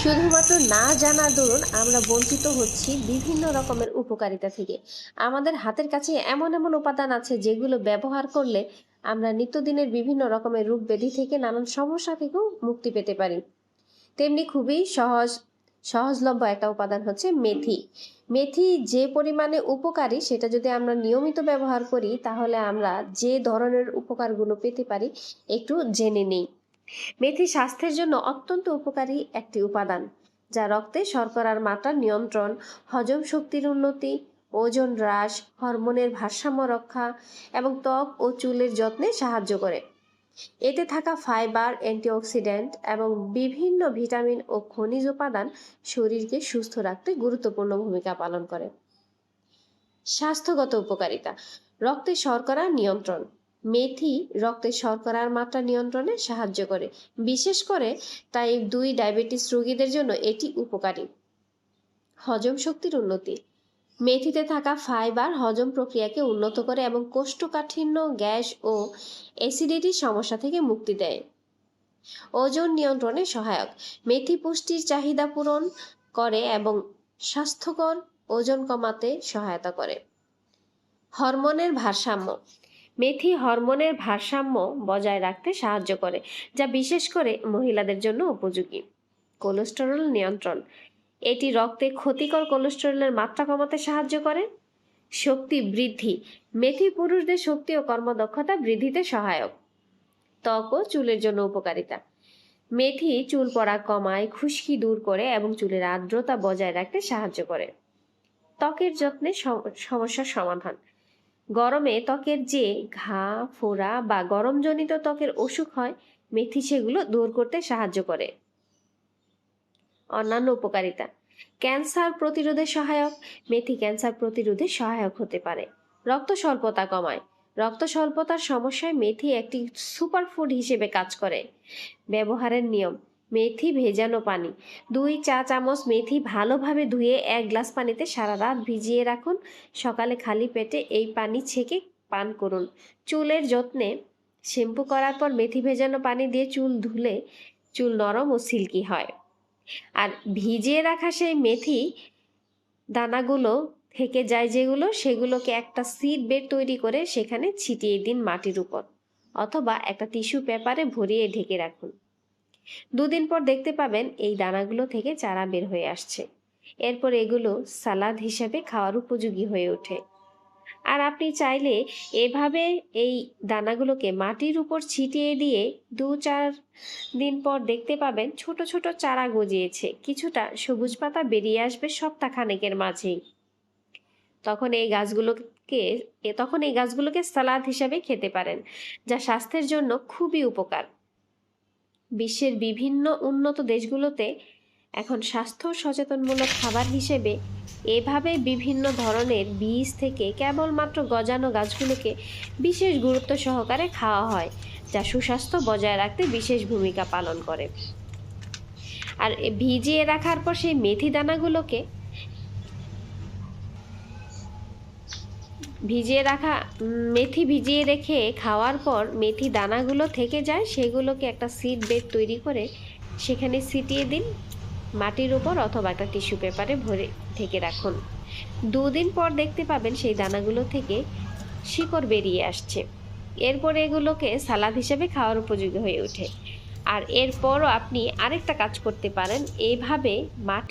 শুধুমাত্র না জানার দরুন আমরা বঞ্চিত হচ্ছি বিভিন্ন রকমের উপকারিতা থেকে। আমাদের হাতের কাছে এমন এমন উপাদান আছে যেগুলো ব্যবহার করলে আমরা নিত্যদিনের বিভিন্ন রকমের রোগ ব্যাধি থেকে নানান সমস্যা থেকেও মুক্তি পেতে পারি। তেমনি খুবই সহজলভ্য একটা উপাদান হচ্ছে মেথি। মেথি যে পরিমাণে উপকারী সেটা যদি আমরা নিয়মিত ব্যবহার করি তাহলে আমরা যে ধরনের উপকারগুলো পেতে পারি একটু জেনে নিই। মেথি স্বাস্থ্যের জন্য অত্যন্ত উপকারী একটি উপাদান, যা রক্তে শর্করার মাত্রা নিয়ন্ত্রণ, হজম শক্তির উন্নতি, ওজন হ্রাস, হরমোনের ভারসাম্য রক্ষা এবং ত্বক ও চুলের যত্নে সাহায্য করে। এতে থাকা ফাইবার, অ্যান্টিঅক্সিডেন্ট এবং বিভিন্ন ভিটামিন ও খনিজ উপাদান শরীরকে সুস্থ রাখতে গুরুত্বপূর্ণ ভূমিকা পালন করে। স্বাস্থ্যগত উপকারিতা: রক্তে শর্করা নিয়ন্ত্রণ। মেথি রক্তে শর্করার মাত্রা নিয়ন্ত্রণে সাহায্য করে, বিশেষ করে টাইপ 2 ডায়াবেটিস রোগীদের জন্য এটি উপকারী। হজম শক্তির উন্নতি: মেথিতে থাকা ফাইবার হজম প্রক্রিয়াকে উন্নত করে এবং কোষ্ঠকাঠিন্য, গ্যাস ও অ্যাসিডিটির সমস্যা থেকে মুক্তি দেয়। ওজন নিয়ন্ত্রণে সহায়ক: মেথি পুষ্টির চাহিদা পূরণ করে এবং স্বাস্থ্যকর ওজন কমাতে সহায়তা করে। হরমোনের ভারসাম্য: মেথি হরমোনের ভারসাম্য বজায় রাখতে সাহায্য করে, যা বিশেষ করে মহিলাদের জন্য উপযোগী। কোলেস্টেরল নিয়ন্ত্রণ: এটি রক্তে ক্ষতিকর কোলেস্টেরলের মাত্রা কমাতে সাহায্য করে। শক্তি বৃদ্ধি: মেথি পুরুষদের শক্তি ও কর্মদক্ষতা বৃদ্ধিতে সহায়ক। ত্বক ও চুলের জন্য উপকারিতা: মেথি চুল পড়া কমায়, খুশকি দূর করে এবং চুলের আর্দ্রতা বজায় রাখতে সাহায্য করে। ত্বকের যত্নে সমস্যার সমাধান: গরমে ত্বকের যে ঘা, ফোড়া বা গরমজনিত ত্বকের অসুখ হয়, মেথি সেগুলো দূর করতে সাহায্য করে। অন্যান্য উপকারিতা: ক্যান্সার প্রতিরোধে সহায়ক: মেথি ক্যান্সার প্রতিরোধে সহায়ক হতে পারে। রক্ত স্বল্পতা কমায়: রক্ত স্বল্পতার সমস্যায় মেথি একটি সুপারফুড হিসেবে কাজ করে। ব্যবহারের নিয়ম: মেথি ভেজানো পানি: 2 চা চামচ মেথি ভালোভাবে ধুয়ে 1 গ্লাস পানিতে সারা রাত ভিজিয়ে রাখুন। সকালে খালি পেটে এই পানি ছেঁকে পান করুন। চুলের যত্নে শ্যাম্পু করার পর মেথি ভেজানো পানি দিয়ে চুল ধুলে চুল নরম ও সিল্কি হয়। আর ভিজিয়ে রাখা সেই মেথি দানাগুলো থেকে যায় যেগুলো, সেগুলোকে একটা সিড বেড তৈরি করে সেখানে ছিটিয়ে দিন মাটির উপর, অথবা একটা টিস্যু পেপারে ভরিয়ে ঢেকে রাখুন। 2 দিন পর দেখতে পাবেন এই দানাগুলো থেকে চারা বের হয়ে আসছে। এরপর এগুলো সালাদ হিসেবে খাওয়ার উপযোগী হয়ে ওঠে। আর আপনি চাইলে এভাবে এই দানাগুলোকে মাটির উপর ছিটিয়ে দিয়ে 2-4 দিন পর দেখতে পাবেন ছোট ছোট চারা গজিয়েছে, কিছুটা সবুজ পাতা বেরিয়ে আসবে সপ্তাহখানেকের মাঝেই। তখন এই গাছগুলোকে সালাদ হিসাবে খেতে পারেন, যা স্বাস্থ্যের জন্য খুবই উপকার। বিশ্বের বিভিন্ন উন্নত দেশগুলোতে এখন স্বাস্থ্য সচেতনমূলক খাবার হিসেবে এভাবে বিভিন্ন ধরনের বীজ থেকে কেবলমাত্র গজানো গাছগুলোকে বিশেষ গুরুত্ব সহকারে খাওয়া হয়, যা সুস্বাস্থ্য বজায় রাখতে বিশেষ ভূমিকা পালন করে। আর ভিজিয়ে রাখার পর সেই মেথি দানাগুলোকে ভিজিয়ে রেখে খাওয়ার পর মেথি দানাগুলো থেকে যায়, সেগুলোকে একটা সিড বেড তৈরি করে সেখানে ছিটিয়ে দিন মাটির উপর, অথবা একটা টিস্যু পেপারে ভরে ঢেকে রাখুন। 2 দিন পর দেখতে পাবেন সেই দানাগুলো থেকে শিকড় বেরিয়ে আসছে। এরপর এগুলোকে সালাদ হিসেবে খাওয়ার উপযোগী হয়ে ওঠে। আর এরপরও আপনি আরেকটা কাজ করতে পারেন, এইভাবে মাটি